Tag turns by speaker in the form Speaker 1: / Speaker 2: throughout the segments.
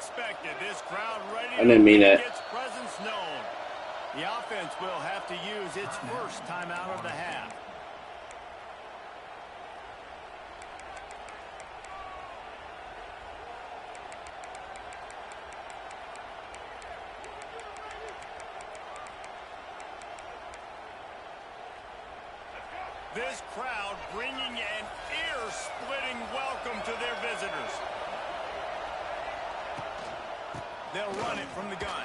Speaker 1: expected. This crowd ready
Speaker 2: I didn't mean
Speaker 1: to
Speaker 2: that.
Speaker 1: make its presence known. The offense will have to use its first timeout of the half. This crowd bringing an ear-splitting welcome to their visitors. They'll run it from the gun.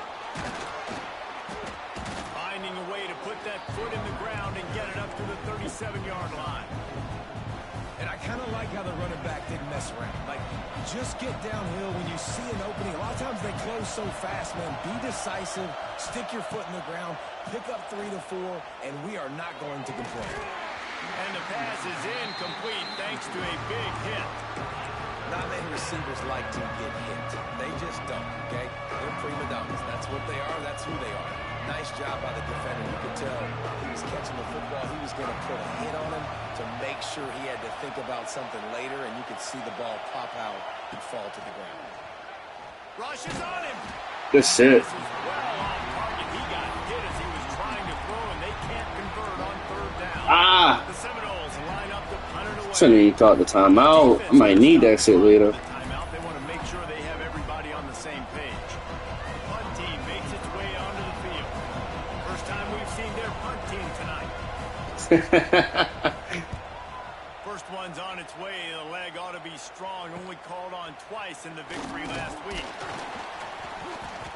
Speaker 1: Finding a way to put that foot in the ground and get it up to the 37-yard line.
Speaker 3: And I kind of like how the running back didn't mess around. Like, just get downhill when you see an opening. A lot of times they close so fast, man. Be decisive, stick your foot in the ground, pick up 3 to 4, and we are not going to complain.
Speaker 1: And the pass is incomplete thanks to a big hit.
Speaker 3: Not many receivers like to get hit. They just don't, okay? They're prima donnas. That's what they are. That's who they are. Nice job by the defender. You could tell he was catching the football. He was going to put a hit on him to make sure he had to think about something later, and you could see the ball pop out and fall to the ground.
Speaker 1: Rush is on him.
Speaker 2: Good shit.
Speaker 1: This is well off target. He got hit as he was trying to throw, and they can't convert on third down.
Speaker 2: Ah!
Speaker 1: The Seminoles line up to punt it away.
Speaker 2: Shouldn't even call the timeout. I might need that shit later.
Speaker 1: The timeout. They want to make sure they have everybody on the same page. The punt team makes its way onto the field. First time we've seen their punt team tonight. First one's on its way. The leg ought to be strong. Only called on twice in the victory last week.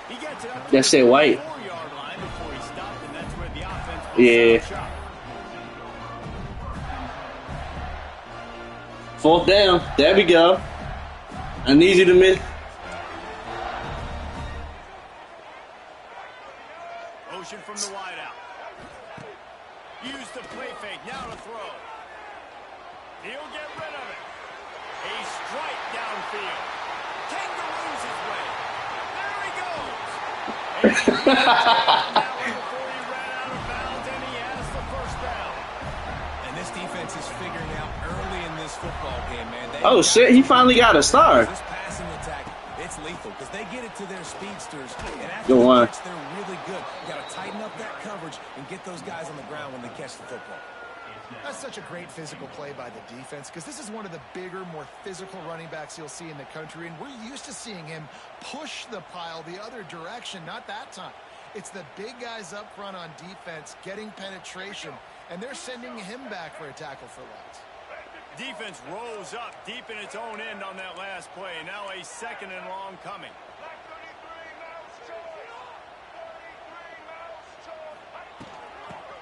Speaker 1: He gets it up to
Speaker 2: That shit white.
Speaker 1: 4-yard line before he stopped, and that's where the offense will
Speaker 2: Yeah.
Speaker 1: shot.
Speaker 2: Fourth down. There we go. I need you to miss.
Speaker 1: Motion from the wideout. Use the play fake. Now to throw. He'll get rid of it. A strike downfield. Kangaroos his way. There he goes. Now before he ran out of bounds, and he has the first down.
Speaker 3: And this defense is figuring out early in this football game, man.
Speaker 2: Oh, shit. He finally got a star.
Speaker 3: This passing attack, it's lethal because they get it to their speedsters. And after
Speaker 2: Good
Speaker 3: the
Speaker 2: one.
Speaker 3: catch, they're really good. You got to tighten up that coverage and get those guys on the ground when they catch the football.
Speaker 4: That's such a great physical play by the defense because this is one of the bigger, more physical running backs you'll see in the country, and we're used to seeing him push the pile the other direction. Not that time. It's the big guys up front on defense getting penetration, and they're sending him back for a tackle for loss.
Speaker 1: Defense rose up deep in its own end on that last play. Now a second and long coming.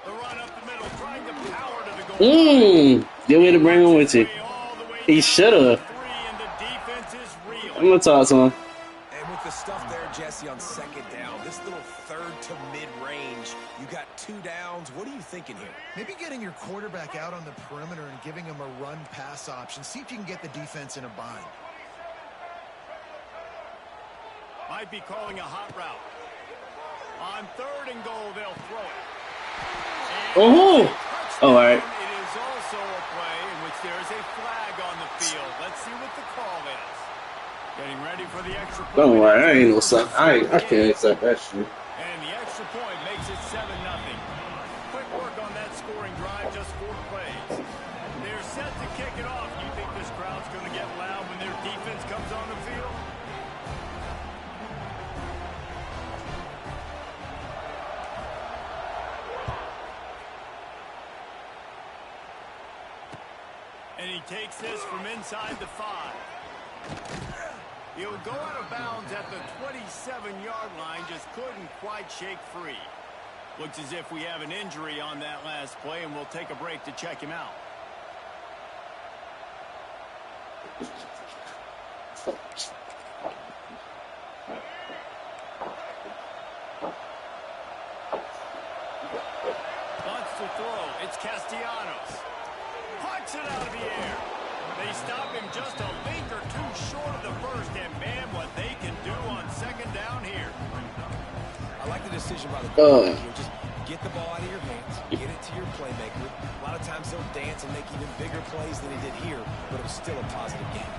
Speaker 1: The run up the middle, trying to power to the goal.
Speaker 2: Good way to bring him with you. He should have. I'm going to talk to him.
Speaker 3: And with the stuff there, Jesse, on second down, this little third to mid-range, you got 2 downs. What are you thinking here?
Speaker 4: Maybe getting your quarterback out on the perimeter and giving him a run-pass option. See if you can get the defense in a bind.
Speaker 1: Might be calling a hot route. On third and goal, they'll throw it.
Speaker 2: Oh! All right.
Speaker 1: It is also a play in which there is a flag on the field. Let's see what the call is. Getting ready for the extra point.
Speaker 2: Don't worry. I ain't no suck. I can't accept that shit.
Speaker 1: And the extra point makes it 7-0. Quick work on that scoring drive, just 4 plays. They're set to kick it off. You think this crowd's going to get loud when their defense comes on the field? And he takes this from inside the 5. He'll go out of bounds at the 27-yard line, just couldn't quite shake free. Looks as if we have an injury on that last play, and we'll take a break to check him out. Wants to throw. It's Castellanos. Pucks it out of the air. They stop him just a link or two short of the first, and man, what they can do on second down here.
Speaker 3: I like the decision by the quarterback here. Just get the ball out of your hands, get it to your playmaker. A lot of times he'll dance and make even bigger plays than he did here, but it was still a positive game.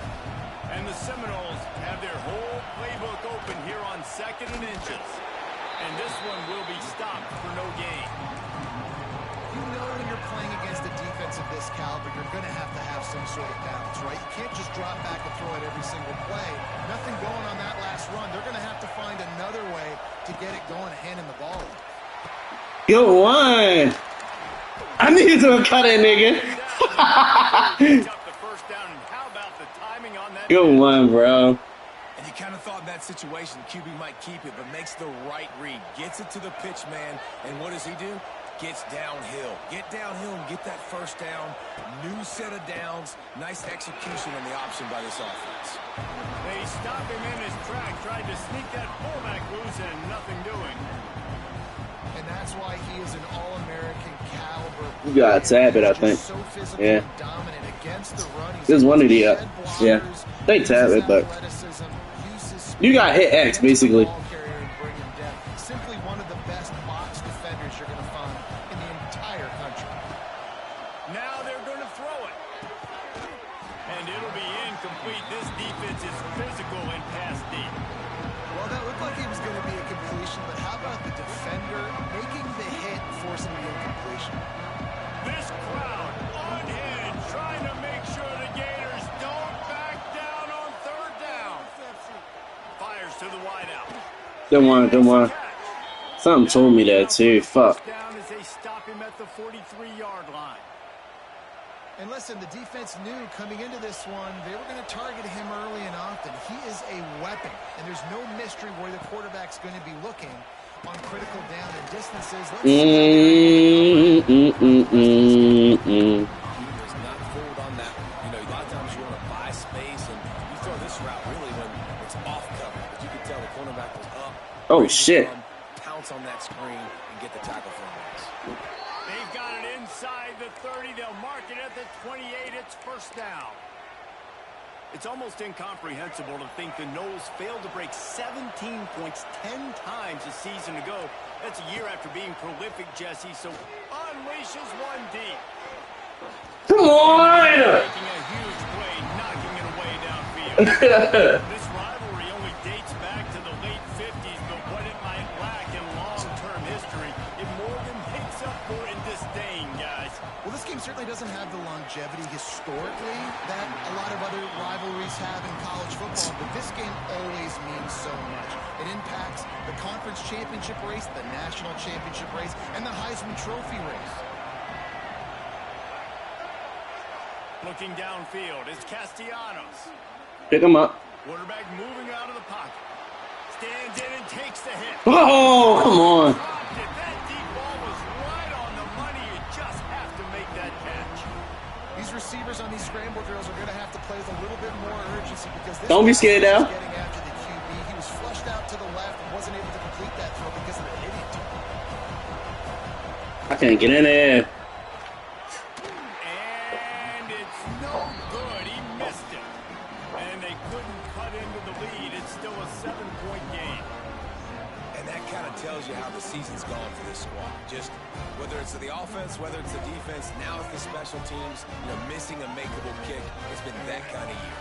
Speaker 1: And the Seminoles have their whole playbook open And this one will be stopped for no gain.
Speaker 4: You know when you're playing against a defense of this caliber, you're going to have some sort of balance, right? You can't just drop back and throw it every single play. Nothing going on that last run. They're going to have to find another way to get it going, handing the ball.
Speaker 2: Good one. I need to cut it, nigga. Good one, bro.
Speaker 3: And you kind of thought in that situation QB might keep it, but makes the right read. Gets it to the pitch man, and what does he do? Gets downhill. Get downhill and get that first down. New set of downs. Nice execution on the option by this offense.
Speaker 1: They stopped him in his track, tried to sneak that fullback loose, and nothing doing.
Speaker 4: And that's why he is an All-American caliber.
Speaker 2: You got to tab it, I think.
Speaker 4: So
Speaker 2: yeah.
Speaker 4: Dominant against the run.
Speaker 2: There's one of the, yeah. They tab it, but you got hit X, basically.
Speaker 4: Simply one of the best box defenders you're going to find in the entire country.
Speaker 1: Now they're going to throw it. And it'll be incomplete. This defense is physical and pass deep.
Speaker 4: Well, that looked like it was going to be a completion, but how about the defender making the hit, forcing the incompletion?
Speaker 1: This crowd unhinged, trying to make sure the Gators don't back down on third down. Fires to the wideout.
Speaker 2: Don't want. Something told me that too. Fuck.
Speaker 1: Down as they stop him at the 43-yard line.
Speaker 4: And listen, the defense knew coming into this one, they were going to target him early and often. He is a weapon, and there's no mystery where the quarterback's going to be looking on critical down and distances. Let's
Speaker 3: He was not fooled on that one. You know, a lot of times you want to buy space, and you throw this route really when it's off cover. But you can tell the cornerback was up.
Speaker 2: Oh, shit.
Speaker 3: Pounce on that screen and get the tackle for him.
Speaker 1: They've got it inside the 30. They'll mark it at the 28. It's first down. It's almost incomprehensible to think the Noles failed to break 17 points 10 times a season ago. That's a year after being prolific, Jesse, so unleashes one deep.
Speaker 2: Come on!
Speaker 1: Making a huge play, knocking it away downfield. This rivalry only dates back to the late 50s, but what it might lack in long-term history, it more than makes up for in disdain, guys.
Speaker 4: Well, this game certainly doesn't have the longevity historically that a lot of other rivalries have in college football, but this game always means so much. It impacts the conference championship race, the national championship race, and the Heisman Trophy race.
Speaker 1: Looking downfield is Castellanos.
Speaker 2: Pick him up.
Speaker 1: Quarterback moving out of the pocket. Stands in and takes the hit.
Speaker 2: Oh, come on.
Speaker 1: That deep ball was right on the money. You just have to make that catch.
Speaker 4: These receivers on these scramble drills are going to have to play with a little bit more urgency because this
Speaker 2: don't be scared now.
Speaker 4: Getting after the QB. He was flushed out to the left and wasn't able to complete that throw because of the hit he took.
Speaker 2: I can't get in there.
Speaker 1: And it's no good. He missed it. And they couldn't cut into the lead. It's still a 7-point game.
Speaker 3: And that kind of tells you how the season's gone for this squad. Just whether it's the offense, whether it's the defense, now it's the special teams, you know, missing a makeable kick. It's been that kind of year.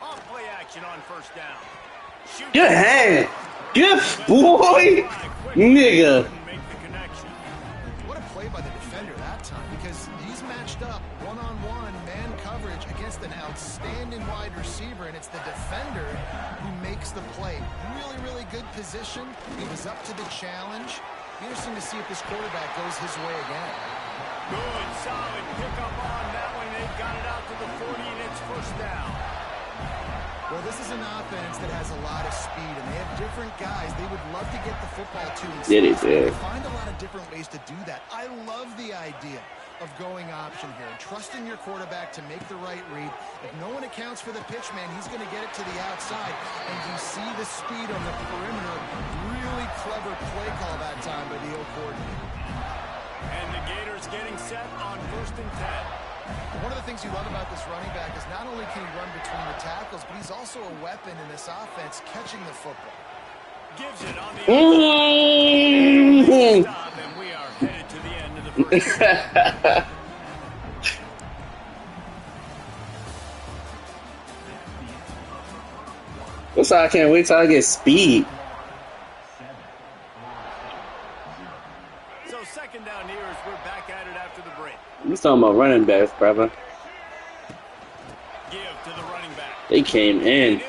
Speaker 1: Off play action on first down. Shoot.
Speaker 2: Good hand. Good boy. Nigga.
Speaker 1: Make the connection.
Speaker 4: What a play by the defender that time because he's matched up one-on-one man coverage against an outstanding wide receiver, and it's the defender who makes the play. Really, really good position. He was up to the challenge. Interesting to see if this quarterback goes his way again.
Speaker 1: Good, solid pickup on that one. They've got it out to the 40, and it's first down.
Speaker 4: Well, this is an offense that has a lot of speed, and they have different guys they would love to get the football to.
Speaker 2: Yeah, they do.
Speaker 4: Find a lot of different ways to do that. I love the idea of going option here and trusting your quarterback to make the right read. If no one accounts for the pitch man, he's going to get it to the outside, and you see the speed on the perimeter. Really clever play call that time by the O coordinator.
Speaker 1: And the Gators getting set on 1st and 10.
Speaker 4: One of the things you love about this running back is not only can he run between the tackles, but he's also a weapon in this offense catching the football.
Speaker 1: Gives it on the
Speaker 2: Mm-hmm.
Speaker 1: stop, and we are headed to the end of the first.
Speaker 2: That's why I can't wait till I get speed.
Speaker 1: So second down here as we're back at it after the break.
Speaker 2: You talking about running backs, brother?
Speaker 1: Give to the running back.
Speaker 2: They came in.
Speaker 1: He'll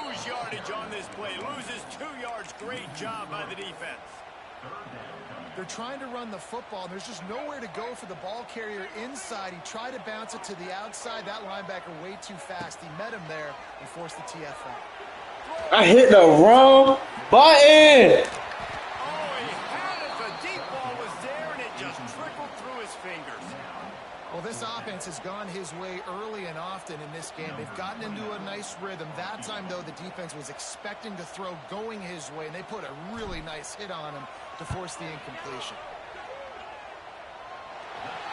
Speaker 1: lose yardage on this play. Loses 2 yards. Great job by the defense.
Speaker 4: They're trying to run the football, and there's just nowhere to go for the ball carrier inside. He tried to bounce it to the outside. That linebacker way too fast. He met him there and forced the TFL.
Speaker 2: I hit the wrong button.
Speaker 1: Oh, he had it. The deep ball was there, and it just trickled through his fingers.
Speaker 4: Well, this offense has gone his way early and often in this game. They've gotten into a nice rhythm. That time, though, the defense was expecting to throw going his way, and they put a really nice hit on him to force the incompletion.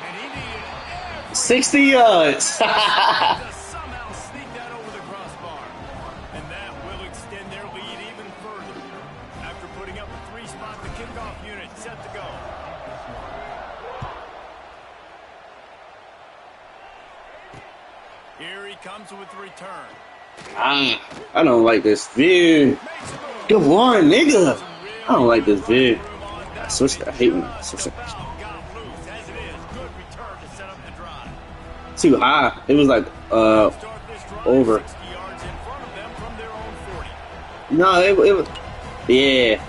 Speaker 1: And he needed every
Speaker 2: 60 yards.
Speaker 1: to somehow sneak that over the crossbar. And that will extend their lead even further. After putting up a 3-spot, the kickoff unit set to go. Here he comes with the return.
Speaker 2: I don't like this view. Good one, nigga. I don't like this view. I switched. I hate when I switch it. Too high. It was like over. No, it was. Yeah.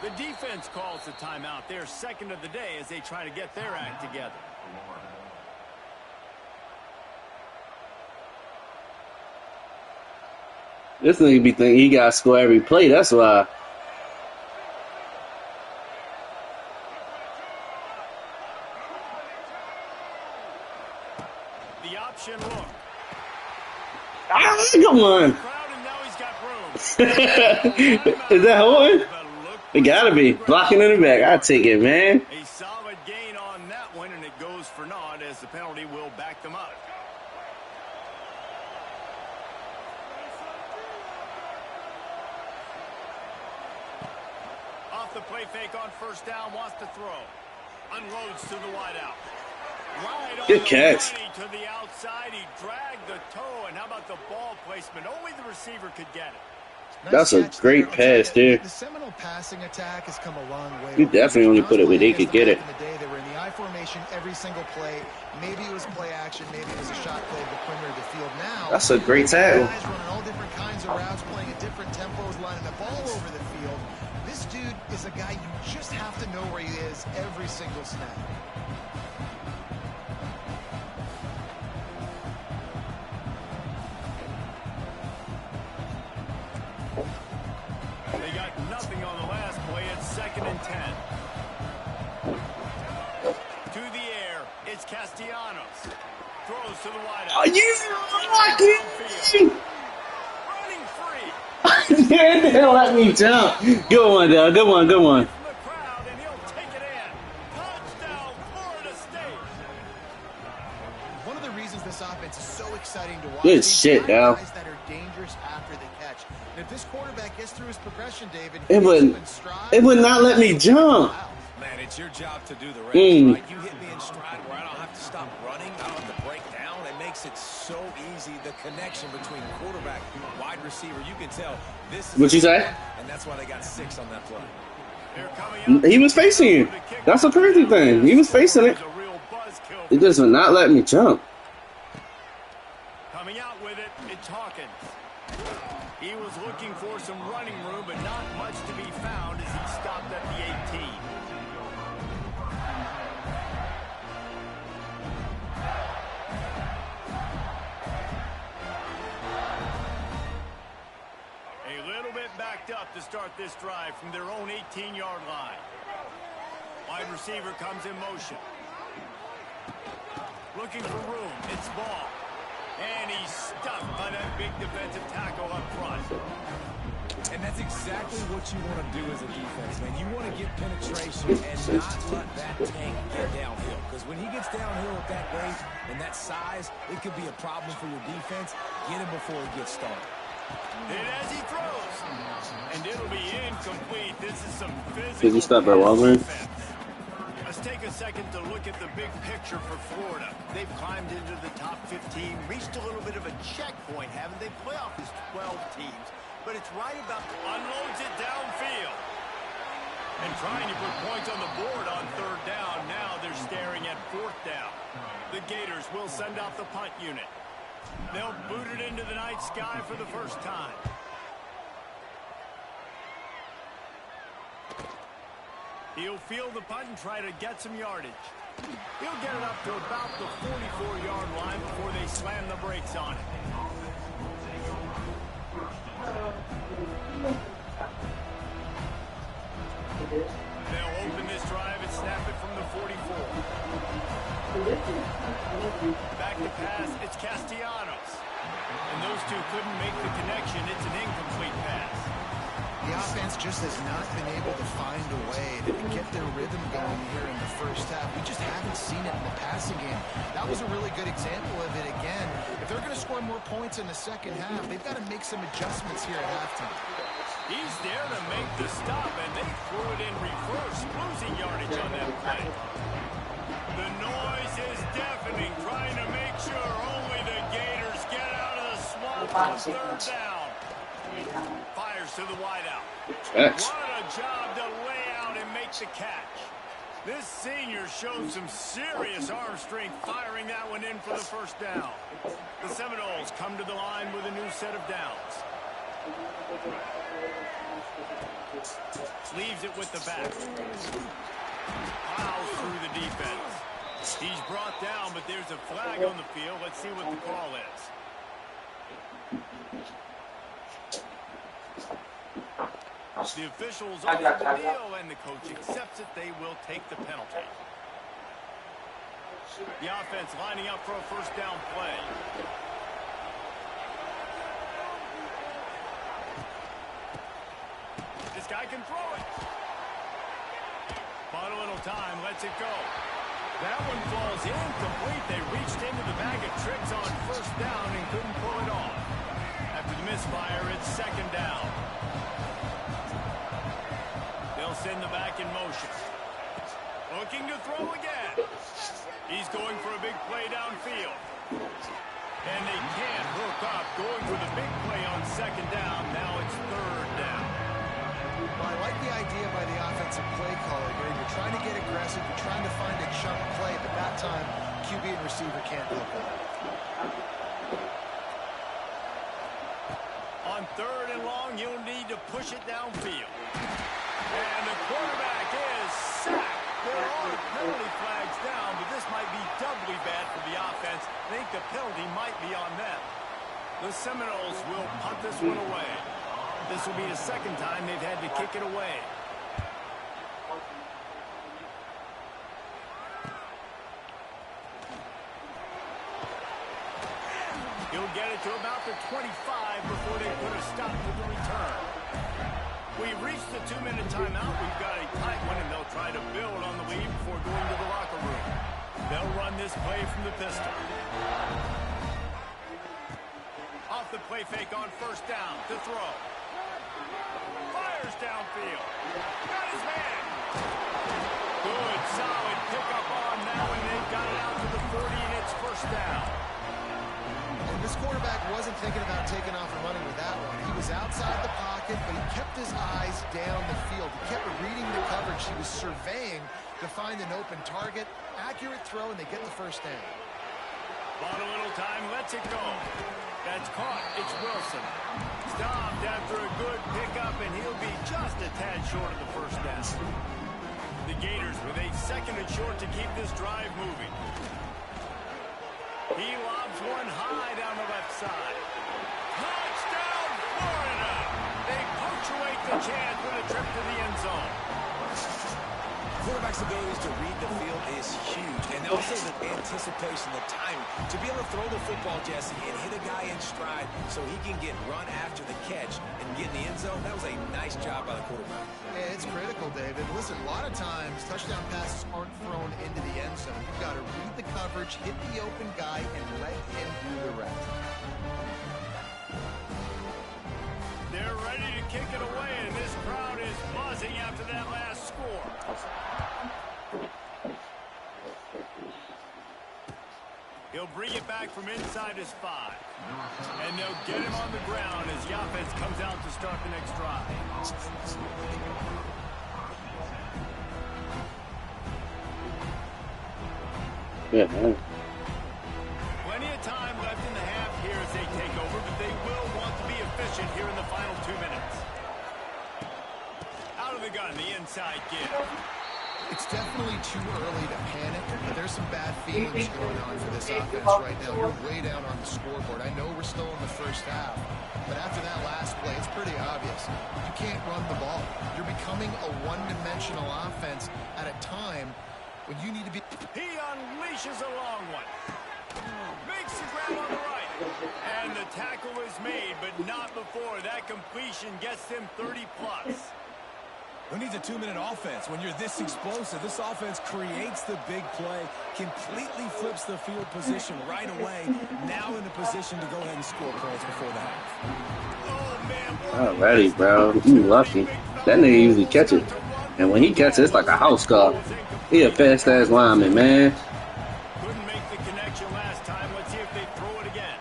Speaker 1: The defense calls the timeout. They're second of the day as they try to get their act together.
Speaker 2: This nigga be thinking he gotta score every play. That's why.
Speaker 1: The option look.
Speaker 2: Ah, come on.
Speaker 1: Crowd, and now he's got room.
Speaker 2: Is that holding? It gotta be. Blocking in the back. I take it, man.
Speaker 1: A solid gain on that one, and it goes for naught as the penalty will back them up. Off the play fake on first down, wants to throw. Unloads to the wideout. Right on
Speaker 2: Good catch.
Speaker 1: the money to the outside. He dragged the toe, and how about the ball placement? Only the receiver could get it.
Speaker 2: That's a great pass, dude.
Speaker 4: The Seminole passing attack has come a long way.
Speaker 2: You definitely only put it where they could get it.
Speaker 4: In the day, they were in the I formation every single play. Maybe it was play action, maybe it was a shot play to the perimeter of the field. Now
Speaker 2: That's a great tackle.
Speaker 4: guys running all different kinds of routes, playing at different tempos, lining the ball over the field. This dude is a guy you just have to know where he is every single snap.
Speaker 1: They got nothing on the last play. It's 2nd and 10. To the air, it's Castellanos. Throws to the wideout.
Speaker 2: Are you fucking?
Speaker 1: Running free.
Speaker 2: The hell let me jump. Good one, dog. Good one. Good one.
Speaker 1: From the crowd, and he'll take it in. Touchdown, Florida State.
Speaker 4: One of the reasons this offense is so exciting to watch.
Speaker 2: Good
Speaker 4: is
Speaker 2: shit,
Speaker 4: there are
Speaker 2: Al.
Speaker 4: guys that are dangerous after the catch. And if this quarterback gets through his progression, David,
Speaker 2: It would not let me jump.
Speaker 3: Man, it's your job to do the rest,
Speaker 2: Mm.
Speaker 3: right? You hit me in stride where I don't have to stop running. I don't have to break down. It makes it so easy. The connection between quarterback and wide receiver, you can tell this is
Speaker 2: What'd you say?
Speaker 3: and that's why they got 6 on that play.
Speaker 1: They're coming up.
Speaker 2: He was facing you. That's a crazy thing. He was facing it.
Speaker 1: There's a real buzzkill.
Speaker 2: It just would not let me jump.
Speaker 1: Coming out with it, it's Hawkins. He was looking for some running room, but not much to be found as he stopped at the 18. A little bit backed up to start this drive from their own 18-yard line. Wide receiver comes in motion. Looking for room. It's Ball. And he's stuffed by that big defensive tackle up front.
Speaker 3: And that's exactly what you want to do as a defense, man. You want to get penetration and not let that tank get downhill. Because when he gets downhill at that rate and that size, it could be a problem for your defense. Get him before he gets started.
Speaker 1: And as he throws, and it'll be incomplete. This is some physical.
Speaker 2: Did you stop at Walgreens?
Speaker 1: defense. A take a second to look at the big picture for Florida. They've climbed into the top 15, reached a little bit of a checkpoint, haven't they? Playoff is 12 teams, but it's right about unloads it downfield. And trying to put points on the board on third down. Now they're staring at fourth down. The Gators will send out the punt unit. They'll boot it into the night sky for the first time. He'll field the punt and try to get some yardage. He'll get it up to about the 44-yard line before they slam the brakes on it. They'll open this drive and snap it from the 44. Back to pass, it's Castellanos. And those two couldn't make the connection. It's an incomplete pass.
Speaker 4: The offense just has not been able to find a way to get their rhythm going here in the first half. We just haven't seen it in the passing game. That was a really good example of it again. If they're going to score more points in the second half, they've got to make some adjustments here at halftime.
Speaker 1: He's there to make the stop, and they threw it in reverse, losing yardage on that play. The noise is deafening, trying to make sure only the Gators get out of the swamp on third down. Fires to the wideout. What a job to lay out and make the catch. This senior showed some serious arm strength firing that one in for the first down. The Seminoles come to the line with a new set of downs. Leaves it with the back. Plows through the defense. He's brought down, but there's a flag on the field. Let's see what the call is. The officials offer the deal, and the coach accepts it. They will take the penalty. The offense lining up for a first down play. This guy can throw it. Bought a little time, lets it go. That one falls incomplete. They reached into the bag of tricks on first down and couldn't pull it off. After the misfire, it's second down. They'll send the back in motion. Looking to throw again. He's going for a big play downfield. And they can't hook up. Going for the big play on second down. Now it's third down.
Speaker 4: Well, I like the idea by the offensive play caller here. You're trying to get aggressive. You're trying to find a chunk play, but that time, QB and receiver can't hook up.
Speaker 1: On third and long, you'll need to push it downfield. And the quarterback is sacked. There are penalty flags down, but this might be doubly bad for the offense. I think the penalty might be on them. The Seminoles will punt this one away. This will be the second time they've had to kick it away. He'll get it to about the 25 before they put a stop to the return. We've reached the 2-minute timeout. We've got a tight one, and they'll try to build on the lead before going to the locker room. They'll run this play from the pistol. Off the play fake on first down to throw. Fires downfield. Got his man. Good, solid pickup on now, and they've got it out to the 40, and it's first down.
Speaker 4: And this quarterback wasn't thinking about taking off and running with that one. He was outside the pocket, but he kept his eyes down the field. He kept reading the coverage. He was surveying to find an open target. Accurate throw, and they get the first down.
Speaker 1: Bought a little time, lets it go. That's caught. It's Wilson. Stopped after a good pickup, and he'll be just a tad short of the first down. The Gators with a second and short to keep this drive moving. He lobs one high down the left side. Touchdown, Florida! They punctuate the chance with a trip to the end zone.
Speaker 3: Quarterback's abilities to read the field is huge, and also the anticipation, the timing. To be able to throw the football, Jesse, and hit a guy in stride so he can get run after the catch and get in the end zone, that was a nice job by the quarterback.
Speaker 4: Yeah, it's critical, David. Listen, a lot of times, touchdown passes aren't thrown into the end zone. You've got to read the coverage, hit the open guy, and let him do the rest.
Speaker 1: They're ready to kick it away, and this crowd is buzzing after that last score. He'll bring it back from inside his 5. And they'll get him on the ground as the offense comes out to start the next drive.
Speaker 2: Yeah, man.
Speaker 1: Plenty of time left in the half here as they take over, but they will want to be efficient here in the final 2 minutes. Out of the gun, the inside give.
Speaker 4: It's definitely too early to panic, but there's some bad feelings going on for this offense right now. We're way down on the scoreboard. I know we're still in the first half, but after that last play, it's pretty obvious. You can't run the ball. You're becoming a one-dimensional offense at a time when you need to be...
Speaker 1: He unleashes a long one. Makes the grab on the right. And the tackle is made, but not before that completion gets them 30-plus.
Speaker 3: Who needs a 2-minute offense? When you're this explosive, this offense creates the big play, completely flips the field position right away, now in a position to go ahead and score points before the half.
Speaker 2: Alrighty, bro. You lucky. That nigga usually catch it. And when he catches it, it's like a house car. He a fast-ass lineman, man.
Speaker 1: Couldn't make the connection last time. Let's see if they throw it again.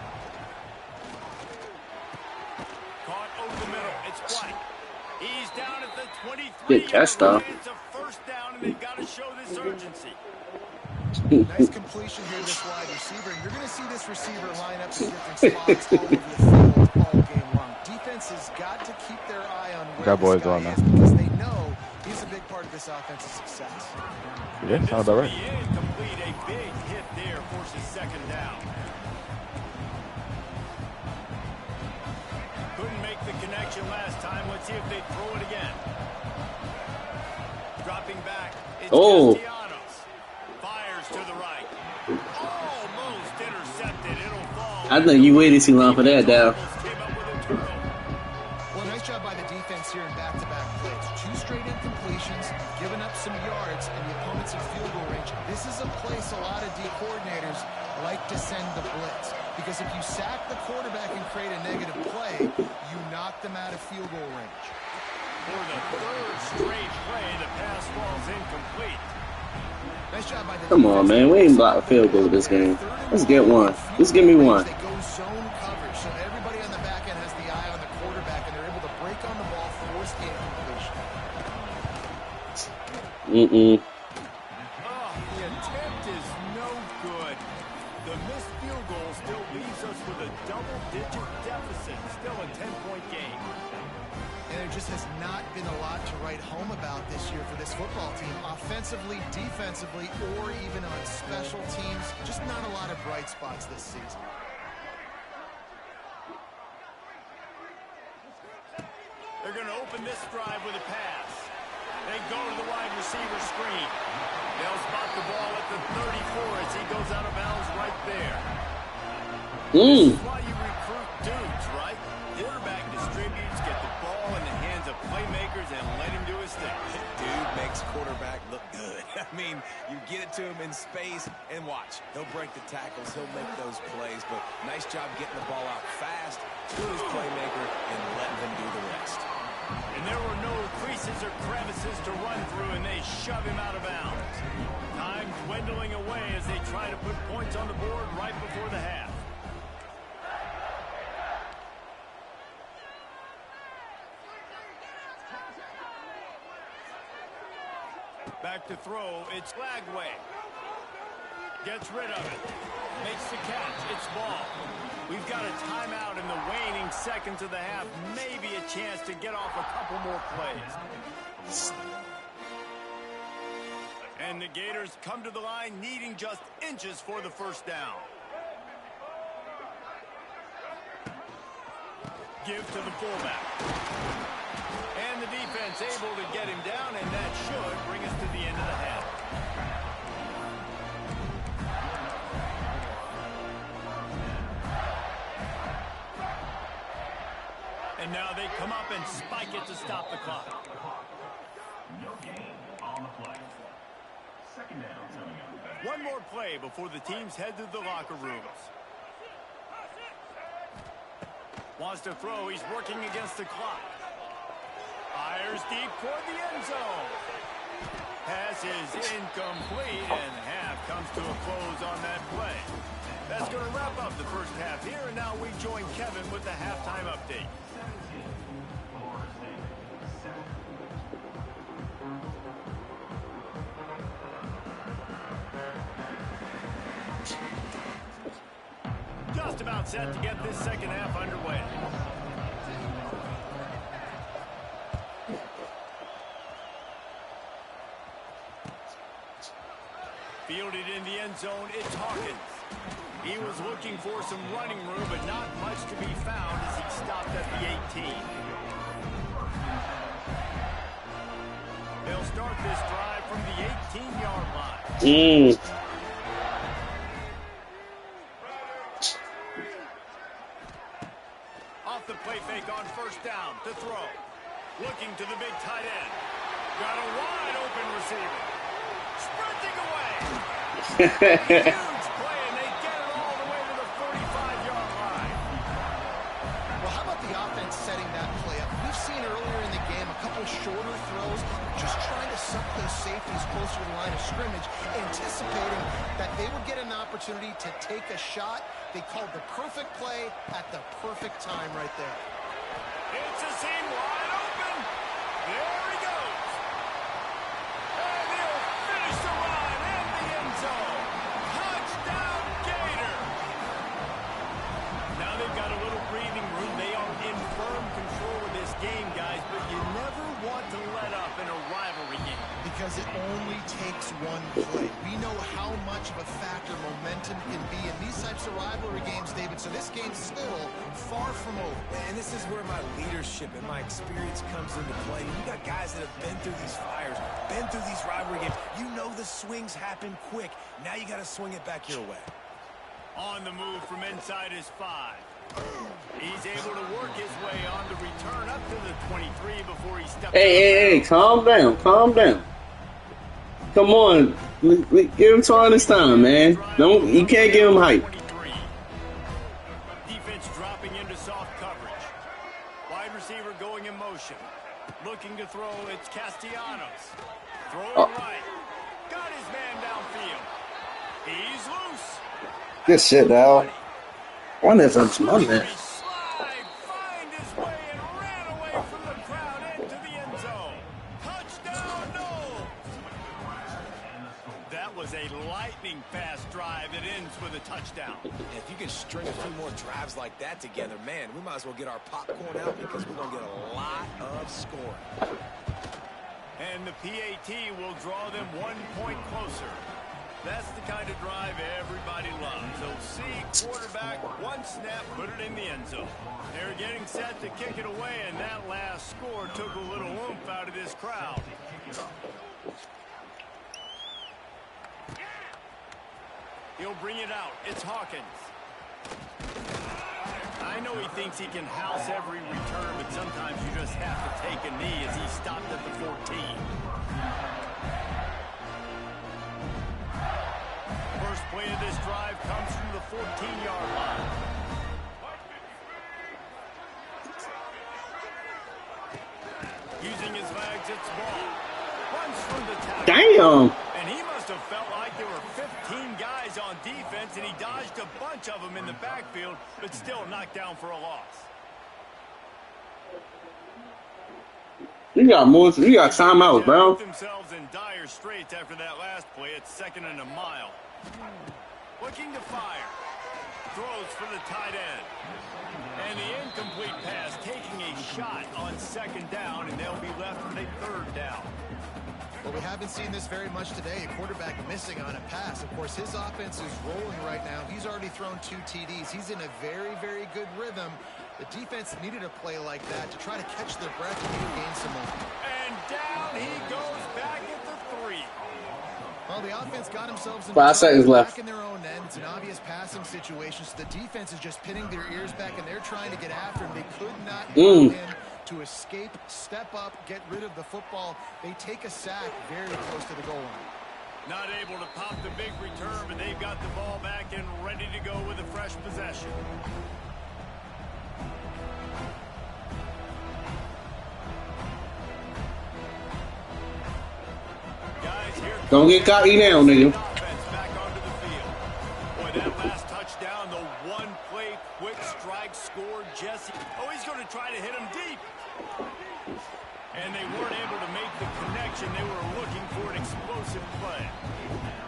Speaker 1: Caught over the middle. It's White. He's down at the 23.
Speaker 2: Good catch, though.
Speaker 1: It's a first down, and they've got to show this urgency.
Speaker 4: Nice completion here to this wide receiver. And you're going to see this receiver line up in different spots all over the field all game long. Defense has got to keep their eye on where this guy is because they know he's a big part of this offense's success.
Speaker 5: Yeah, sounds about right.
Speaker 1: Incomplete. A big hit there forces second down. Couldn't make the connection last time. Let's see if they throw it again. Dropping back. It's Castellanos. Fires to the right. Almost intercepted. It'll fall.
Speaker 2: I think you waited too long for that, Dow.
Speaker 4: Well, nice job by the defense here in back-to-back plays. 2 straight incompletions, giving up some yards, and the opponent's in field goal range. This is a place a lot of D coordinators like to send the blitz. Because if you sack the quarterback and create a negative play, you knock them out of field goal range.
Speaker 1: For the 3rd straight play, the pass falls incomplete.
Speaker 4: Nice job by the
Speaker 2: Come on, man. We ain't blocked a field goal this game. Let's get one. Let's give me one.
Speaker 4: They go zone coverage, so everybody on the back end has the eye on the quarterback, and they're able to break on the ball, force the incompletion.
Speaker 1: The attempt is no good. The missed field goal still leaves us with a double-digit deficit. Still a 10-point game.
Speaker 4: And there just has not been a lot to write home about this year for this football team. Offensively, defensively, or even on special teams. Just not a lot of bright spots this season.
Speaker 1: They're going to open this drive with a pass. They go to the wide receiver screen. They'll spot the ball at the 34 as he goes out of bounds right there. This is why you recruit dudes, right? Quarterback distributes, get the ball in the hands of playmakers, and let him do his thing.
Speaker 3: Dude makes quarterback look good. I mean, you get it to him in space, and watch. He'll break the tackles. He'll make those plays, but nice job getting the ball out fast to his playmaker and letting him do the rest.
Speaker 1: And there were no creases or crevices to run through, and they shove him out of bounds. Time dwindling away as they try to put points on the board right before the half. Back to throw, it's Lagway. Gets rid of it. Makes the catch, it's ball. We've got a timeout in the waning seconds of the half. Maybe a chance to get off a couple more plays. And the Gators come to the line needing just inches for the first down. Give to the fullback. And the defense able to get him down, and that should bring us to the end of the half. And now they come up and spike it to stop the clock.
Speaker 6: No gain on the play. Second down coming up.
Speaker 1: One more play before the teams head to the locker rooms. Wants to throw. He's working against the clock. Fires deep toward the end zone. Pass is incomplete, and half comes to a close on that play. of the first half here, and now we join Kevin with the halftime update. Just about set to get this second half underway. Fielded in the end zone, it's Hawkins. He was looking for some running room, but not much to be found as he stopped at the 18. They'll start this drive from the 18-yard line. Off the play fake on first down to throw. Looking to the big tight end. Got a wide open receiver. Sprinting away. Huge play, and they get it all the way to the 45-yard line.
Speaker 4: Well, how about the offense setting that play up? We've seen earlier in the game a couple shorter throws, just trying to suck those safeties closer to the line of scrimmage, anticipating that they would get an opportunity to take a shot. They called the perfect play at the perfect time right there.
Speaker 1: It's a seam wide open. There he goes. And he'll finish the run in the end zone. Touchdown, Gator. Now they've got a little breathing room. They are in firm control of this game, guys, but you never want to let up in a rivalry game.
Speaker 4: Because it only takes one play. We know how much of a factor momentum can be in these types of rivalry games, David, so this game's still far from over.
Speaker 3: And this is where my leadership and my experience comes into play. You got guys that have been through these fires, been through these rivalry games. You know the swings happen quick. Now you got to swing it back your way.
Speaker 1: On the move from inside his 5. He's able to work his way on the return up to the 23 before he steps
Speaker 2: Hey, calm down, calm down. Come on, give him time this time, man. You can't give him hype.
Speaker 1: Defense dropping into soft coverage. Wide receiver going in motion. Looking to throw, it's Castellanos. Throwing right. Got his man downfield. He's loose.
Speaker 2: Good shit, Al. I wonder if that's my man.
Speaker 1: Find his way and ran away from the crowd into the end zone. Touchdown, Knowles. That was a lightning-fast drive that ends with a touchdown.
Speaker 3: If you can string a few more drives like that together, man, we might as well get our popcorn out because we're going to get a lot of scoring.
Speaker 1: And the PAT will draw them 1 point closer. That's the kind of drive everybody loves. So see quarterback, one snap, put it in the end zone. They're getting set to kick it away, and that last score took a little oomph out of this crowd. He'll bring it out. It's Hawkins. I know he thinks he can house every return, but sometimes you just have to take a knee as he stopped at the 14. First play of this drive comes from the 14-yard line. Using his legs, it's ball. Runs through the tackle.
Speaker 2: Damn.
Speaker 1: And he must have felt like there were 15 guys on defense, and he dodged a bunch of them in the backfield, but still knocked down for a loss.
Speaker 2: You got more. You got timeouts, bro.
Speaker 1: Themselves in dire straits after that last play. It's 2nd and a mile. Looking to fire. Throws for the tight end. And the incomplete pass taking a shot on 2nd down, and they'll be left with a 3rd down.
Speaker 4: Well, we haven't seen this very much today. A quarterback missing on a pass. Of course, his offense is rolling right now. He's already thrown 2 TDs. He's in a very, very good rhythm. The defense needed a play like that to try to catch their breath and gain some momentum.
Speaker 1: And down he goes back at the 3.
Speaker 4: Well, the offense got themselves in
Speaker 2: 5 seconds left.
Speaker 4: back in their own end. It's an obvious passing situation, so the defense is just pinning their ears back, and they're trying to get after him. They could not allow him to escape, step up, get rid of the football. They take a sack very close to the goal line.
Speaker 1: Not able to pop the big return, but they've got the ball back and ready to go with a fresh possession. Guys, here
Speaker 2: Don't get cocky now, nigga.
Speaker 1: Offense back onto the field. Boy, that last touchdown, the one-play quick strike scored, Jesse. Oh, he's going to try to hit him deep. And they weren't able to make the connection. They were looking for an explosive play.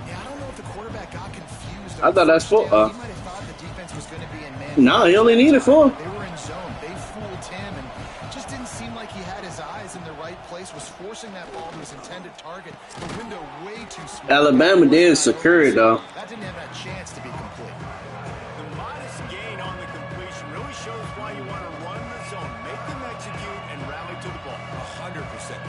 Speaker 4: Yeah, I don't know if the quarterback got confused.
Speaker 2: I thought that's four.
Speaker 4: He might have thought the defense was going to be in man.
Speaker 2: No, he only needed 4.
Speaker 4: They were in zone. They fooled him, and just didn't seem like he had his eyes in the right place. Was forcing that ball to his intended target. The window way too small.
Speaker 2: Alabama did secure it though.
Speaker 4: That didn't have a chance to be complete.
Speaker 1: The modest gain on the completion really shows why you want to run the zone, make them execute, and rally to the ball.
Speaker 3: 100%.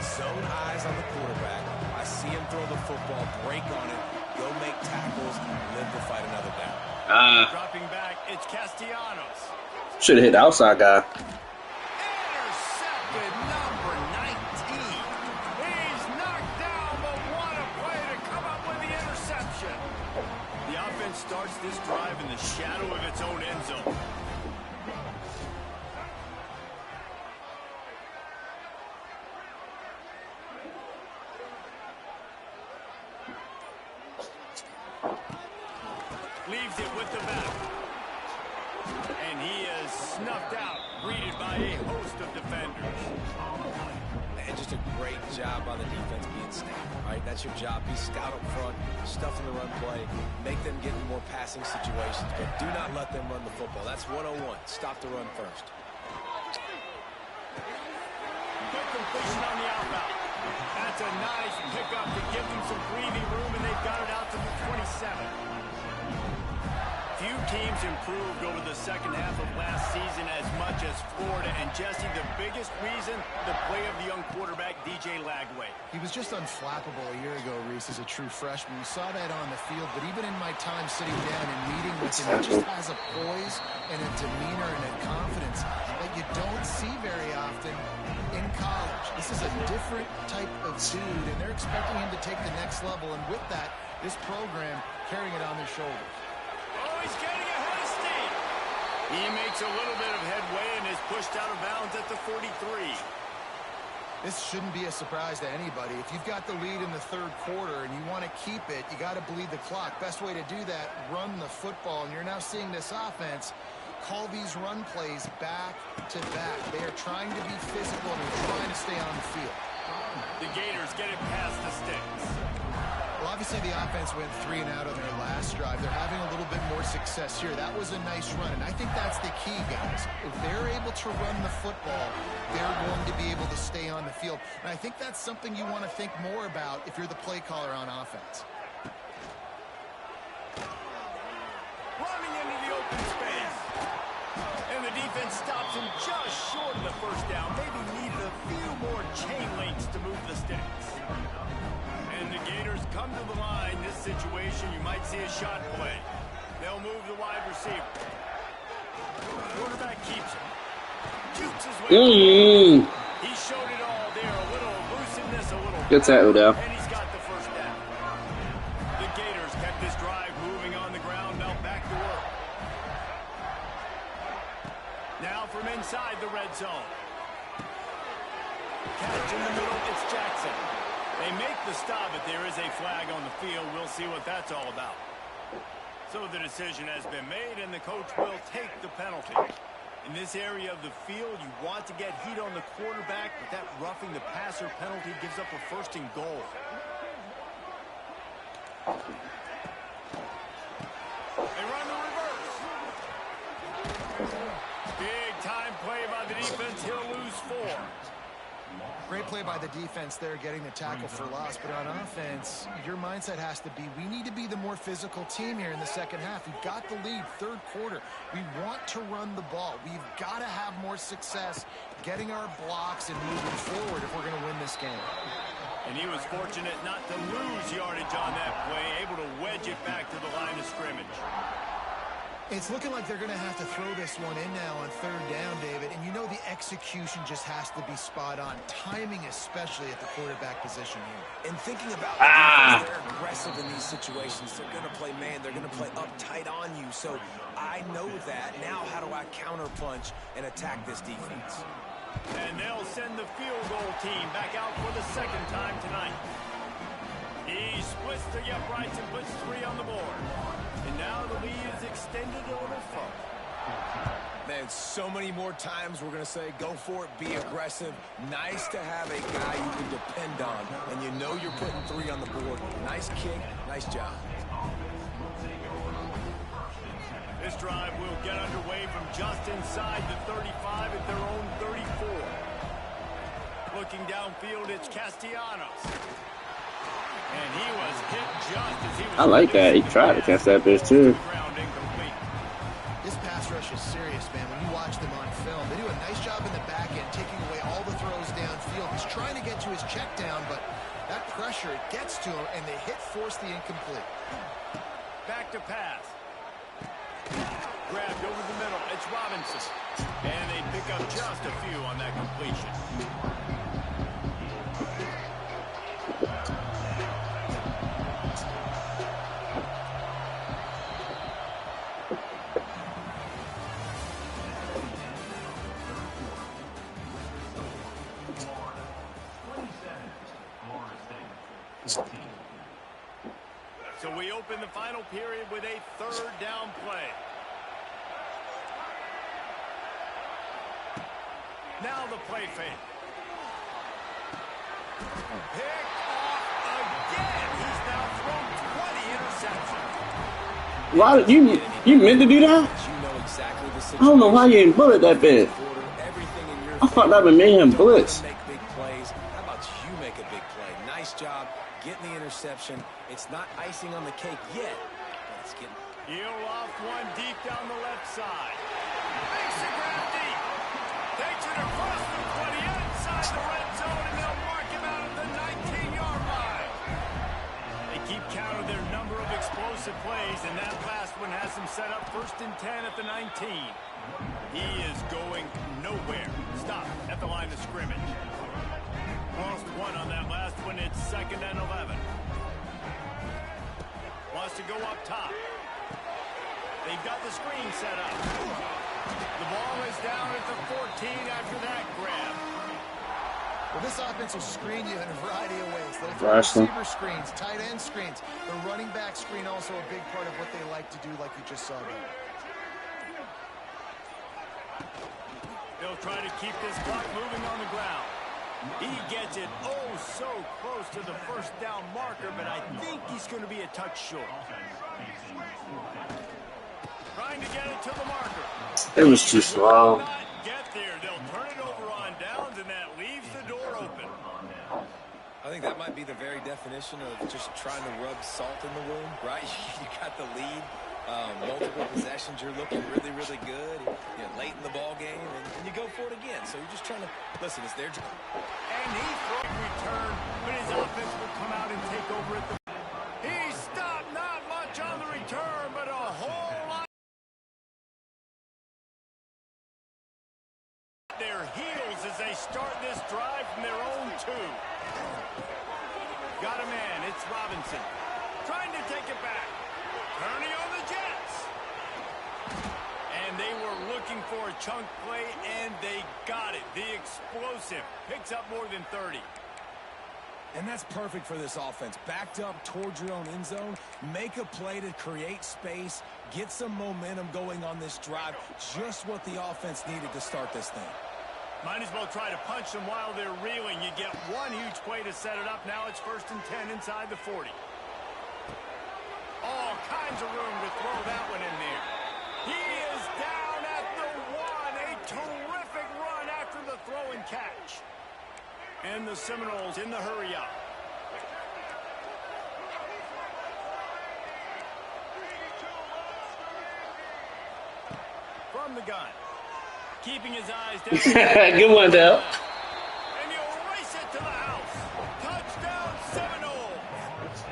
Speaker 3: Zone eyes on the quarterback. I see him throw the football, break on it, go make tackles, live to fight another down.
Speaker 1: Dropping back, it's Castellanos.
Speaker 2: Should have hit the outside guy.
Speaker 1: Intercepted, number 19. He's knocked down, but what a play to come up with the interception. The offense starts this drive in the shadow of its own end zone. Leaves it with the back. And he is snuffed out, greeted by a host of defenders.
Speaker 3: And just a great job by the defense being stout, right? That's your job. Be stout up front, stuff in the run play, make them get in more passing situations, but do not let them run the football. That's 101. Stop the run first.
Speaker 1: Good completion on the outbound. That's a nice pickup to give them some breathing room, and they've got it out to the 27. Few teams improved over the second half of last season as much as Florida. And Jesse, the biggest reason, the play of the young quarterback, DJ Lagway.
Speaker 4: He was just unflappable a year ago, Reese, as a true freshman. We saw that on the field, but even in my time sitting down and meeting with him, he just has a poise and a demeanor and a confidence that you don't see very often in college. This is a different type of dude, and they're expecting him to take the next level. And with that, this program carrying it on their shoulders.
Speaker 1: Oh, he's getting ahead of steam. He makes a little bit of headway and is pushed out of bounds at the 43.
Speaker 4: This shouldn't be a surprise to anybody. If you've got the lead in the third quarter and you want to keep it, you got to bleed the clock. Best way to do that, run the football. And you're now seeing this offense call these run plays back to back. They are trying to be physical and they're trying to stay on the field.
Speaker 1: The Gators get it past the sticks.
Speaker 4: Well, obviously the offense went 3 and out on their last drive. They're having a little bit more success here. That was a nice run, and I think that's the key, guys. If they're able to run the football, they're going to be able to stay on the field. And I think that's something you want to think more about if you're the play caller on offense.
Speaker 1: Running into the open space. And the defense stops him just short of the first down. Maybe needed a few more chain links to move the sticks. And the Gators come to the line. This situation, you might see a shot play. They'll move the wide receiver. Quarterback keeps him. Shoots his way. He showed it all there. A little elusiveness, a little
Speaker 2: Good tackle there.
Speaker 1: and he's got the first down. The Gators kept this drive moving on the ground. Now back to work. Now from inside the red zone. Catch in the middle. It's Jackson. They make the stop, but there is a flag on the field. We'll see what that's all about. So the decision has been made, and the coach will take the penalty. In this area of the field, you want to get heat on the quarterback, but that roughing the passer penalty gives up a first and goal. They run the reverse. Big time play by the defense. He'll lose 4.
Speaker 4: Great play by the defense there, getting the tackle for loss. But on offense, your mindset has to be, we need to be the more physical team here in the second half. We've got the lead, third quarter. We want to run the ball. We've got to have more success getting our blocks and moving forward if we're going to win this game.
Speaker 1: And he was fortunate not to lose yardage on that play, able to wedge it back to the line of scrimmage.
Speaker 4: It's looking like they're going to have to throw this one in now on third down, David. And you know the execution just has to be spot on. Timing especially at the quarterback position here.
Speaker 3: And thinking about the defense, they're aggressive in these situations. They're going to play man. They're going to play uptight on you. So I know that. Now how do I counterpunch and attack this defense?
Speaker 1: And they'll send the field goal team back out for the second time tonight. He splits the uprights and puts 3 on the board. And now the lead is extended a little further.
Speaker 3: man, so many more times we're going to say, go for it, be aggressive. Nice to have a guy you can depend on, and you know you're putting 3 on the board. Nice kick, nice job.
Speaker 1: This drive will get underway from just inside the 35 at their own 34. Looking downfield, it's Castellanos. And he was hit just as he was...
Speaker 2: I like that. He tried to catch that bitch, too.
Speaker 4: This pass rush is serious, man. When you watch them on film, they do a nice job in the back end, taking away all the throws downfield. He's trying to get to his check down, but that pressure, it gets to him, and the hit forced the incomplete.
Speaker 1: Back to pass. Grabbed over the middle. It's Robinson. And they pick up just a few on that completion. So we open the final period with a 3rd down play. Now the play fake. Picked off again. He's now thrown 20 interceptions.
Speaker 2: Why you meant to do that? I don't know why you didn't bullet that bit. I thought that would make him blitz.
Speaker 3: Make big plays. How about you make a big play? Nice job getting the interception. It's not icing on the cake yet, but it's getting...
Speaker 1: He'll off one deep down the left side. Makes the grab deep. Takes it across the 20 inside the red zone, and they'll mark him out at the 19-yard line. They keep count of their number of explosive plays, and that last one has them set up 1st and 10 at the 19. He is going nowhere. Stop at the line of scrimmage. Lost one on that last one. It's 2nd and 11. Wants to go up top. They've got the screen set up. The ball is down at the 14 after that grab.
Speaker 4: Well, this offense will screen you in a variety of ways. They'll throw receiver screens, tight end screens. The running back screen also a big part of what they like to do, like you just saw there.
Speaker 1: They'll try to keep this clock moving on the ground. He gets it oh so close to the 1st down marker, but I think he's going to be a touch short. Trying to get it to the marker.
Speaker 2: It was too slow.
Speaker 1: Not get there. They'll turn it over on downs, and that leaves the door open.
Speaker 3: I think that might be the very definition of just trying to rub salt in the wound, right? You got the lead, multiple possessions, you're looking really, really good, late in the ball game, and you go for it again. So you're just trying to, listen, it's their job.
Speaker 1: And he throws return, but his offense will come out and take over at the... He stopped, not much on the return, but a whole lot. Their heels as they start this drive from their own 2. Got a man, it's Robinson. Trying to take it back. Turning on the Jets. And they were looking for a chunk play, and they got it. The explosive picks up more than 30.
Speaker 3: And that's perfect for this offense. Backed up towards your own end zone, make a play to create space, get some momentum going on this drive. Just what the offense needed to start this thing.
Speaker 1: Might as well try to punch them while they're reeling. You get one huge play to set it up. Now it's 1st and 10 inside the 40. All kinds of room to throw that one in there. He is down at the 1. A terrific run after the throw and catch. And the Seminoles in the hurry up. From the gun. Keeping his eyes down.
Speaker 2: Good one, Dale.
Speaker 1: And he'll race it to the house. Touchdown, Seminoles.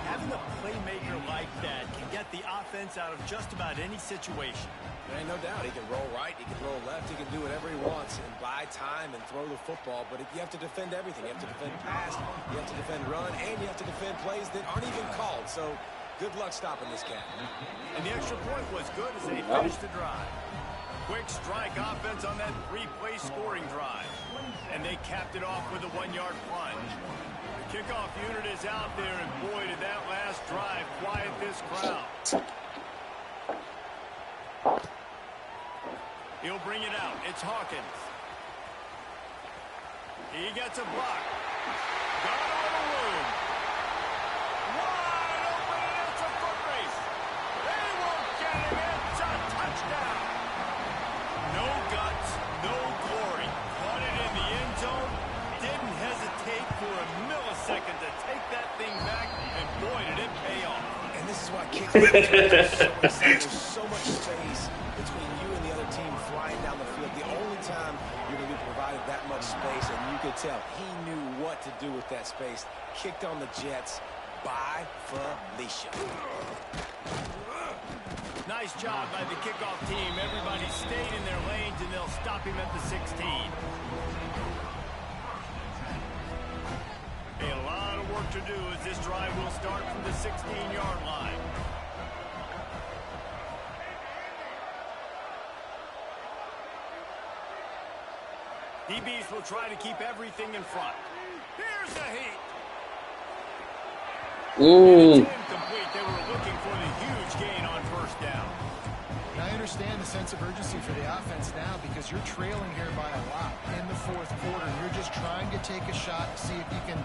Speaker 1: Having a playmaker like that can get the offense out of just about any situation.
Speaker 3: There ain't no doubt. He can roll right, he can roll left, he can do whatever he wants and buy time and throw the football. But you have to defend everything. You have to defend pass, you have to defend run, and you have to defend plays that aren't even called. So good luck stopping this cat.
Speaker 1: And the extra point was good as they finished the drive. Quick strike offense on that 3-play scoring drive. And they capped it off with a 1-yard plunge. The kickoff unit is out there, and boy, did that last drive quiet this crowd. bring it out. It's Hawkins. He gets a block. Got a little room. Wide open, and it's a foot race. They won't get him. It's a touchdown. No guts, no glory. Caught it in the end zone. Didn't hesitate for a millisecond to take that thing back, and boy, did it pay off.
Speaker 3: And this is why kickoff returns are so exciting. There's so much space between you and the other team flying down the field. The only time you're going to be provided that much space, and you could tell he knew what to do with that space. Kicked on the Jets by Felicia.
Speaker 1: Nice job by the kickoff team. Everybody stayed in their lanes, and they'll stop him at the 16. A lot of work to do as this drive will start from the 16-yard line. DBs will try to keep everything in front. Here's the heat. Incomplete. They were looking for the huge gain on first down.
Speaker 4: And I understand the sense of urgency for the offense now because you're trailing here by a lot in the fourth quarter. You're just trying to take a shot to see if you can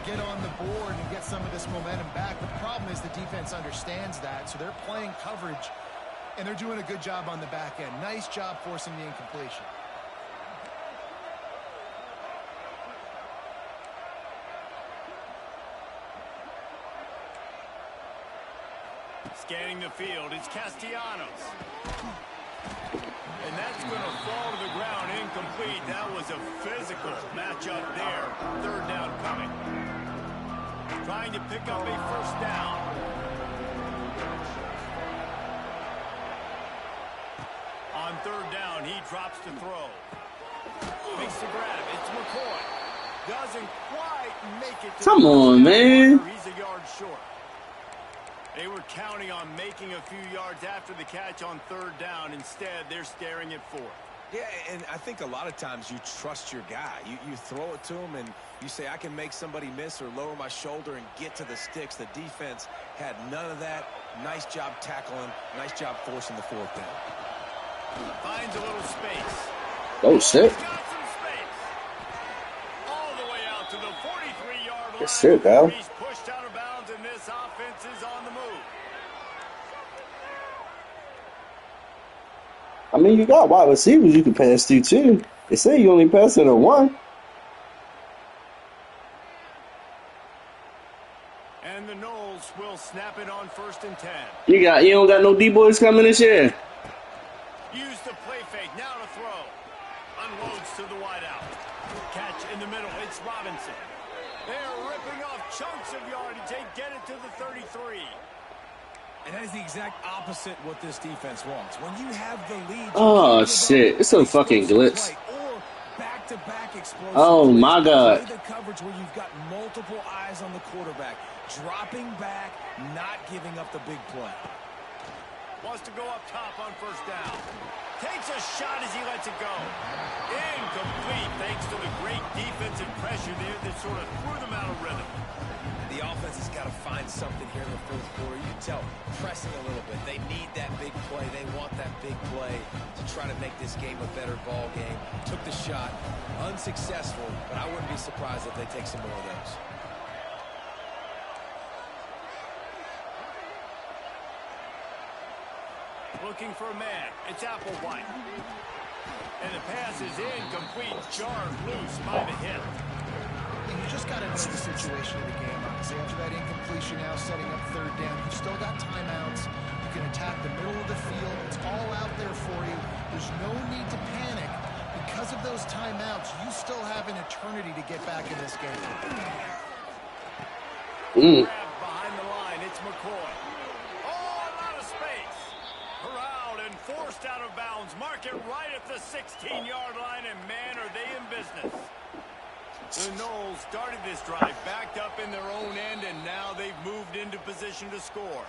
Speaker 4: get on the board and get some of this momentum back. The problem is the defense understands that, so they're playing coverage, and they're doing a good job on the back end. Nice job forcing the incompletion.
Speaker 1: Scanning the field, it's Castellanos. And that's going to fall to the ground incomplete. That was a physical matchup there. Third down coming. Trying to pick up a first down. On third down, he drops to throw. Makes the grab. It's McCoy. Doesn't quite make it to
Speaker 2: Come on, man.
Speaker 1: He's a yard short. They were counting on making a few yards after the catch on third down. Instead, they're staring at fourth.
Speaker 3: Yeah, and I think a lot of times you trust your guy. You throw it to him, and you say, I can make somebody miss or lower my shoulder and get to the sticks. The defense had none of that. Nice job tackling. Nice job forcing the fourth down.
Speaker 1: Finds a little space.
Speaker 2: Oh, shit.
Speaker 1: He's got some space. All the way out to the 43-yard line.
Speaker 2: That's it, pal.
Speaker 1: He's pushed out of bounds, and this offense is on the move.
Speaker 2: I mean, you got wide receivers you can pass to, too. They say you only pass it on one.
Speaker 1: And the Noles will snap it on 1st and 10.
Speaker 2: You don't got no D-boys coming this year.
Speaker 1: Use the play fake. Now to throw. Unloads to the wideout. Catch in the middle. It's Robinson. They're ripping off chunks of yardage. They get it to the 33.
Speaker 3: And that is the exact opposite what this defense wants. When you have the lead,
Speaker 2: Oh, shit. It's a fucking glitch.
Speaker 3: Or back-to-back explosive
Speaker 2: Oh,
Speaker 3: plays.
Speaker 2: my God.
Speaker 3: Play the coverage where you've got multiple eyes on the quarterback. Dropping back, not giving up the big play.
Speaker 1: Wants to go up top on first down. Takes a shot as he lets it go. Incomplete thanks to the great defensive pressure there that sort of threw them out of rhythm.
Speaker 3: The offense has got to find something here in the fourth quarter. You can tell, pressing a little bit. They need that big play. They want that big play to try to make this game a better ball game. Took the shot. Unsuccessful, but I wouldn't be surprised if they take some more of those.
Speaker 1: Looking for a man. It's Applewhite. And the pass is incomplete. Jarred loose by the hip.
Speaker 4: And you just got to know the situation of the game, honestly. After that incompletion now setting up third down, you've still got timeouts. You can attack the middle of the field. It's all out there for you. There's no need to panic. Because of those timeouts, you still have an eternity to get back in this game.
Speaker 1: Grab behind the line. It's McCoy. Oh, a lot of space. Corralled and forced out of bounds. Mark it right at the 16-yard line, and man, are they in business. The Noles started this drive backed up in their own end, and now they've moved into position to score.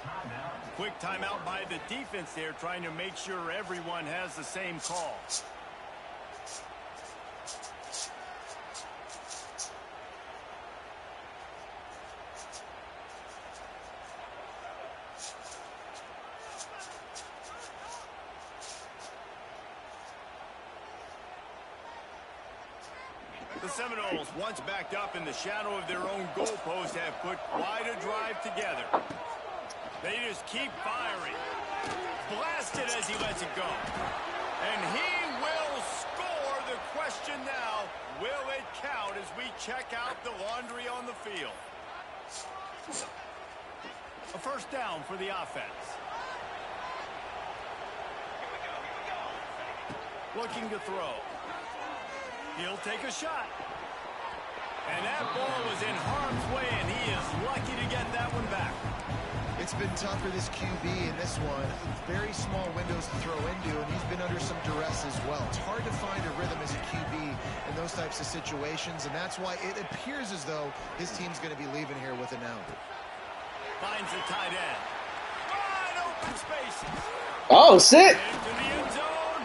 Speaker 1: Quick timeout by the defense there, trying to make sure everyone has the same call. The Seminoles, once backed up in the shadow of their own goalpost, have put quite a drive together. They just keep firing. Blasted as he lets it go. And he will score. The question now, will it count as we check out the laundry on the field? A first down for the offense. Looking to throw. He'll take a shot. And that ball was in harm's way, and he is lucky to get that one back.
Speaker 4: It's been tough for this QB in this one. Very small windows to throw into, and he's been under some duress as well. It's hard to find a rhythm as a QB in those types of situations, and that's why it appears as though his team's going to be leaving here with an out.
Speaker 1: Finds the tight end. Wide open spaces.
Speaker 2: Oh, shit.
Speaker 1: Into the end zone.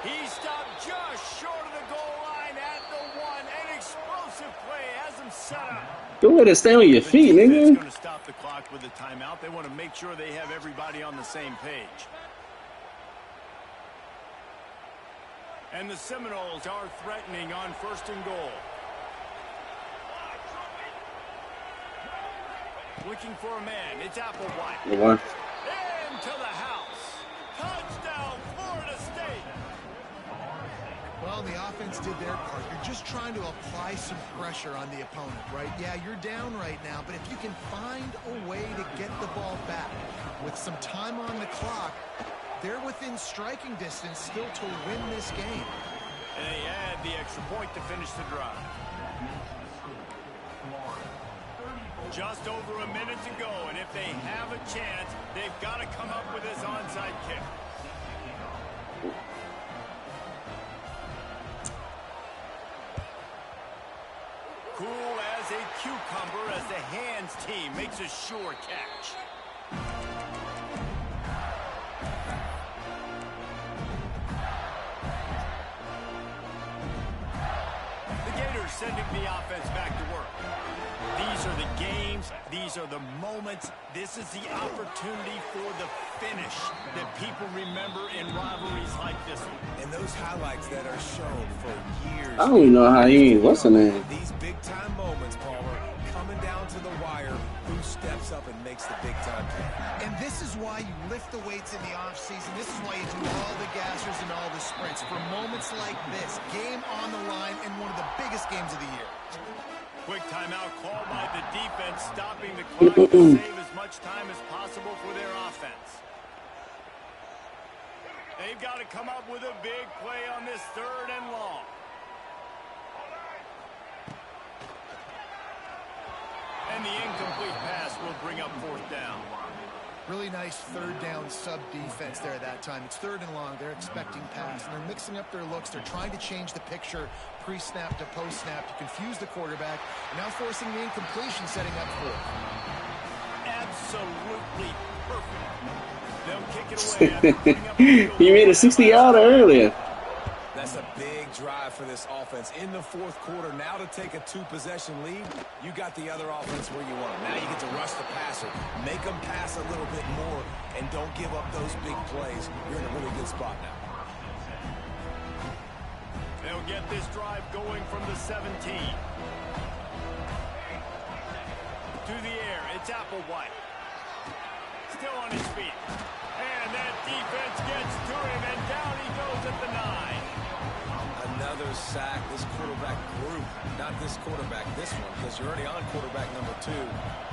Speaker 1: He stopped just short of the goal line at the one. An explosive play has him set up.
Speaker 2: Go ahead and stay on your feet,
Speaker 1: They're
Speaker 2: nigga.
Speaker 1: going to stop the clock with a timeout. They want to make sure they have everybody on the same page. And the Seminoles are threatening on first and goal. Looking for a man. It's Applewhite.
Speaker 2: Good one.
Speaker 1: Into the house. Touchdown, Florida State.
Speaker 4: Well, the offense did their part. You're just trying to apply some pressure on the opponent, right? Yeah, you're down right now, but if you can find a way to get the ball back with some time on the clock, they're within striking distance still to win this game.
Speaker 1: And they add the extra point to finish the drive. Just over a minute to go, and if they have a chance, they've got to come up with this onside kick. Cool as a cucumber as the hands team makes a sure catch. The Gators sending the offense back to work. These are the games. These are the moments. This is the opportunity for the finish that people remember in rivalries like this one.
Speaker 3: And those highlights that are shown for years.
Speaker 2: I don't even know how he ain't. What's the name?
Speaker 3: These big-time moments, Palmer, coming down to the wire, who steps up and makes the big-time play.
Speaker 4: And this is why you lift the weights in the offseason. This is why you do all the gassers and all the sprints. For moments like this, game on the line in one of the biggest games of the year.
Speaker 1: Quick timeout called by the defense, stopping the clock to save as much time as possible for their offense. They've got to come up with a big play on this third and long. And the incomplete pass will bring up fourth down.
Speaker 4: Really nice third down sub defense there at that time. It's third and long. They're expecting pass, and they're mixing up their looks. They're trying to change the picture pre-snap to post-snap to confuse the quarterback. Now forcing the incompletion, setting up fourth.
Speaker 1: Absolutely perfect. They'll kick it away after putting up a field
Speaker 2: He made a 60-yarder earlier.
Speaker 3: That's a big drive for this offense in the fourth quarter. Now to take a two-possession lead, you got the other offense where you want them. Now you get to rush the passer, make them pass a little bit more, and don't give up those big plays. You're in a really good spot now.
Speaker 1: They'll get this drive going from the 17. To the air, it's Applewhite. Still on his feet. And that defense gets to him, and down he goes at the 9.
Speaker 3: Another sack. This quarterback group, not this quarterback, this one, because you're already on quarterback number 2.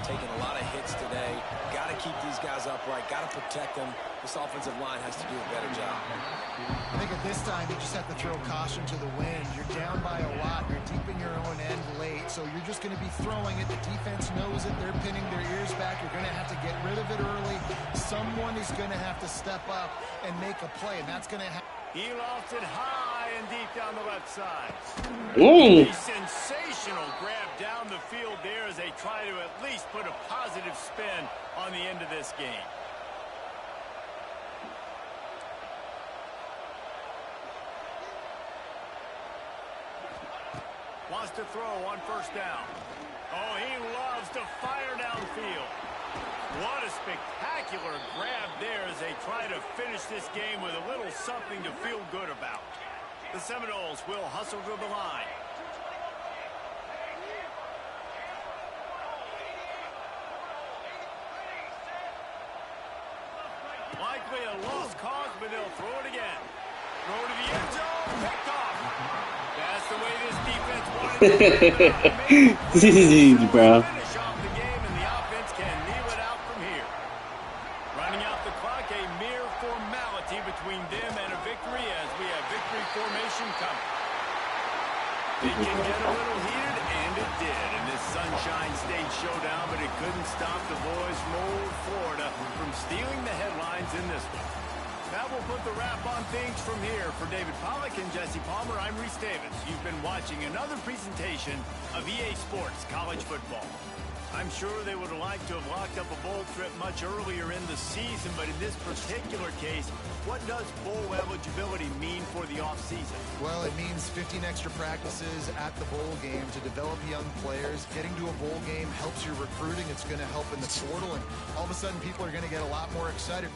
Speaker 3: Taking a lot of hits today. Got to keep these guys upright. Got to protect them. This offensive line has to do a better job.
Speaker 4: I think at this time, you just have to throw caution to the wind. You're down by a lot. You're deep in your own end late, so you're just going to be throwing it. The defense knows it. They're pinning their ears back. You're going to have to get rid of it early. Someone is going to have to step up and make a play, and that's going to happen.
Speaker 1: He lofts it high and deep down the left side.
Speaker 2: Mm.
Speaker 1: A sensational grab down the field there as they try to at least put a positive spin on the end of this game. Wants to throw on first down. Oh, he loves to fire downfield. What a spectacular grab there as they try to finish this game with a little something to feel good about. The Seminoles will hustle to the line. Likely a lost cause, but they'll throw it again. Throw to the end zone. Picked off. That's the way this defense wanted to
Speaker 2: Jeez, bro.
Speaker 1: finish off the game, and the offense can kneel it out from here. Running out the clock, a mere formality between them and a victory as we have victory formation coming. It can get a little heated, and it did in this Sunshine State showdown, but it couldn't stop the boys from old Florida from stealing the headlines in this one. That will put the wrap on things from here. For David Pollack and Jesse Palmer, I'm Reese Davis. You've been watching another presentation of EA Sports College Football. I'm sure they would have liked to have locked up a bowl trip much earlier in the season, but in this particular case, what does bowl eligibility mean for the offseason?
Speaker 4: Well, it means 15 extra practices at the bowl game to develop young players. Getting to a bowl game helps your recruiting. It's going to help in the portal, and all of a sudden people are going to get a lot more excited.